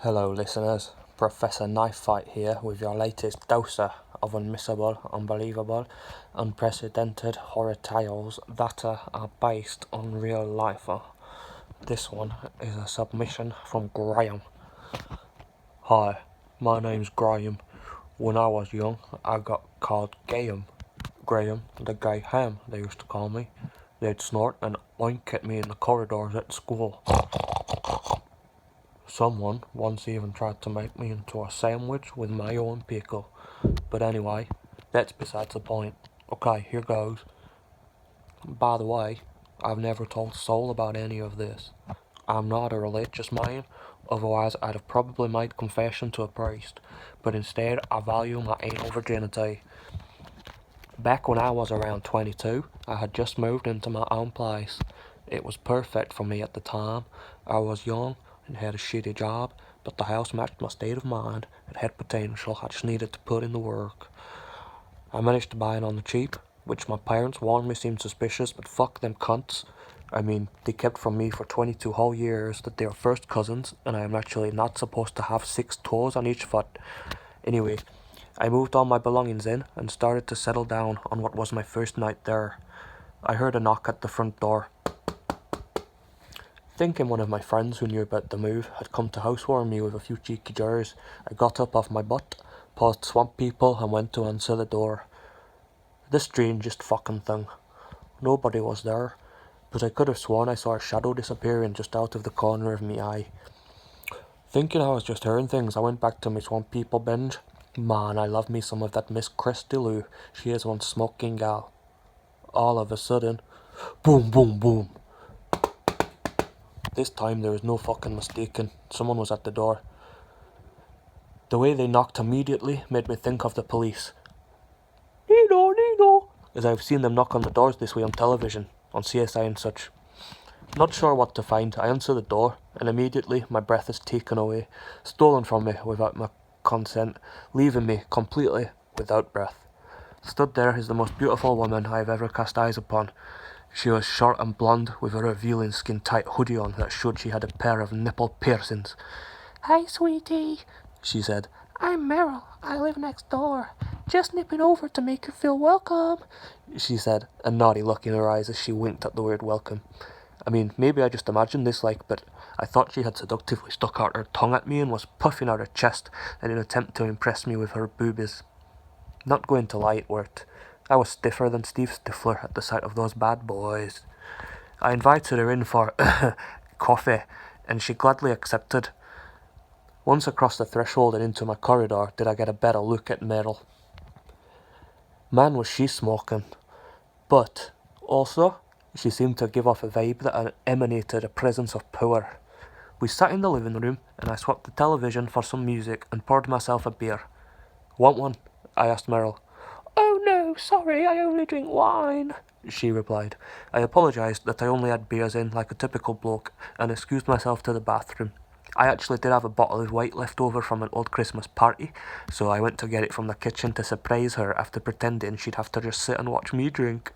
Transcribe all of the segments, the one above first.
Hello listeners, Professor Knife Fight here with your latest doser of unmissable, unbelievable, unprecedented horror tales that are based on real life. This one is a submission from Graham. Hi, my name's Graham. When I was young, I got called Graham. Graham, the gay ham, they used to call me. They'd snort and oink at me in the corridors at school. Someone once even tried to make me into a sandwich with mayo and pickle. But anyway, that's besides the point. Okay, here goes. By the way, I've never told a soul about any of this. I'm not a religious man, otherwise I'd have probably made confession to a priest, but instead I value my anal virginity. Back when I was around 22, I had just moved into my own place. It was perfect for me at the time. I was young and had a shitty job, but the house matched my state of mind. It had potential, I just needed to put in the work. I managed to buy it on the cheap, which my parents warned me seemed suspicious, but fuck them cunts. I mean, they kept from me for 22 whole years that they are first cousins, and I am actually not supposed to have 6 toes on each foot. Anyway, I moved all my belongings in and started to settle down on what was my first night there. I heard a knock at the front door. Thinking one of my friends who knew about the move had come to housewarm me with a few cheeky jars, I got up off my butt, paused Swamp People and went to answer the door. The strangest fucking thing. Nobody was there, but I could have sworn I saw a shadow disappearing just out of the corner of me eye. Thinking I was just hearing things, I went back to my Swamp People binge. Man, I love me some of that Miss Christy Lou. She is one smoking gal. All of a sudden, boom, boom, boom. This time there was no fucking mistaking. Someone was at the door. The way they knocked immediately made me think of the police. Nino, Nino, as I've seen them knock on the doors this way on television, on CSI and such. Not sure what to find, I answer the door, and immediately my breath is taken away, stolen from me without my consent, leaving me completely without breath. Stood there is the most beautiful woman I have ever cast eyes upon. She was short and blonde, with a revealing skin-tight hoodie on that showed she had a pair of nipple piercings. "Hi, sweetie," she said. "I'm Meryl. I live next door. Just nipping over to make you feel welcome," she said, a naughty look in her eyes as she winked at the word welcome. I mean, maybe I just imagined this but I thought she had seductively stuck out her tongue at me and was puffing out her chest in an attempt to impress me with her boobies. Not going to lie, it worked. I was stiffer than Steve Stifler at the sight of those bad boys. I invited her in for coffee, and she gladly accepted. Once across the threshold and into my corridor did I get a better look at Meryl. Man, was she smoking. But, also, she seemed to give off a vibe that emanated a presence of power. We sat in the living room, and I swapped the television for some music and poured myself a beer. Want one? I asked Meryl. "Oh no, sorry, I only drink wine," she replied. I apologised that I only had beers in like a typical bloke and excused myself to the bathroom. I actually did have a bottle of white left over from an old Christmas party, so I went to get it from the kitchen to surprise her after pretending she'd have to just sit and watch me drink.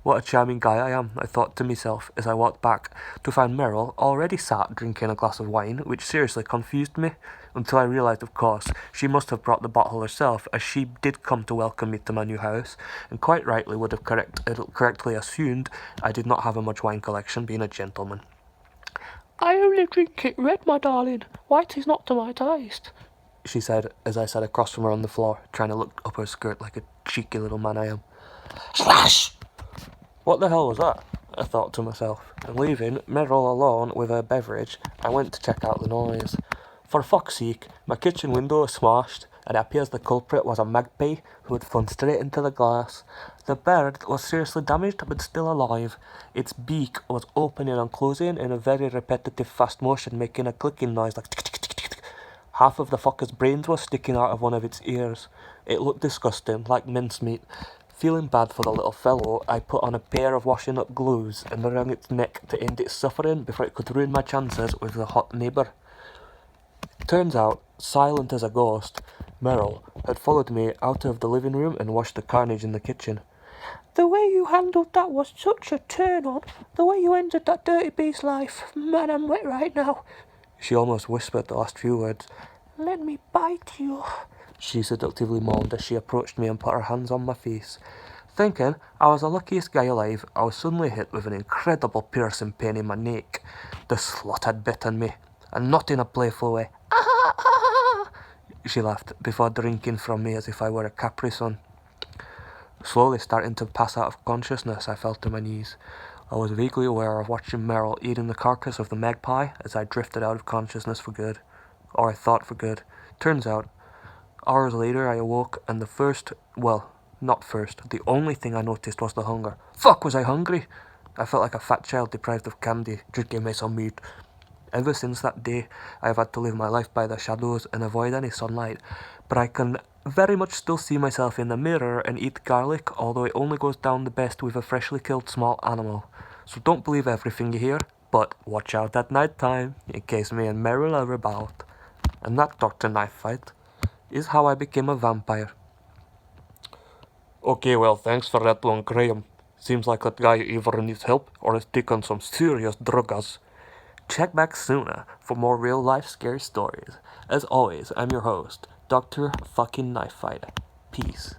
What a charming guy I am, I thought to myself as I walked back, to find Meryl already sat drinking a glass of wine, which seriously confused me, until I realised, of course, she must have brought the bottle herself, as she did come to welcome me to my new house, and quite rightly would have correctly assumed I did not have a much wine collection, being a gentleman. "I only drink it red, my darling. White is not to my taste," she said as I sat across from her on the floor, trying to look up her skirt like a cheeky little man I am. Slash! What the hell was that? I thought to myself, and leaving Meryl alone with her beverage, I went to check out the noise. For fuck's sake, my kitchen window was smashed, and it appears the culprit was a magpie who had flown straight into the glass. The bird was seriously damaged, but still alive. Its beak was opening and closing in a very repetitive fast motion, making a clicking noise like tick, tick, tick, tick, tick. Half of the fucker's brains was sticking out of one of its ears. It looked disgusting, like mincemeat. Feeling bad for the little fellow, I put on a pair of washing up glues and wrung its neck to end its suffering before it could ruin my chances with the hot neighbour. Turns out, silent as a ghost, Meryl had followed me out of the living room and watched the carnage in the kitchen. "The way you handled that was such a turn-on. The way you ended that dirty beast's life. Man, I'm wet right now." She almost whispered the last few words. "Let me bite you," she seductively moaned as she approached me and put her hands on my face. Thinking I was the luckiest guy alive, I was suddenly hit with an incredible piercing pain in my neck. The slut had bitten me, and not in a playful way. "Ah, ah," she laughed, before drinking from me as if I were a Capri Sun. Slowly starting to pass out of consciousness, I fell to my knees. I was vaguely aware of watching Meryl eating the carcass of the magpie as I drifted out of consciousness for good. Or I thought for good. Turns out, hours later I awoke and the only thing I noticed was the hunger. Fuck, was I hungry? I felt like a fat child deprived of candy. Just give me some meat. Ever since that day, I have had to live my life by the shadows and avoid any sunlight, but I can very much still see myself in the mirror and eat garlic, although it only goes down the best with a freshly killed small animal. So don't believe everything you hear, but watch out at night time, in case me and Meryl are about. And that, Dr. Knife Fight, is how I became a vampire. Okay, well, thanks for that one, Graham. Seems like that guy either needs help or is taking some serious drugs. Check back sooner for more real-life scary stories. As always, I'm your host, Dr. Fucking Knife Fighter. Peace.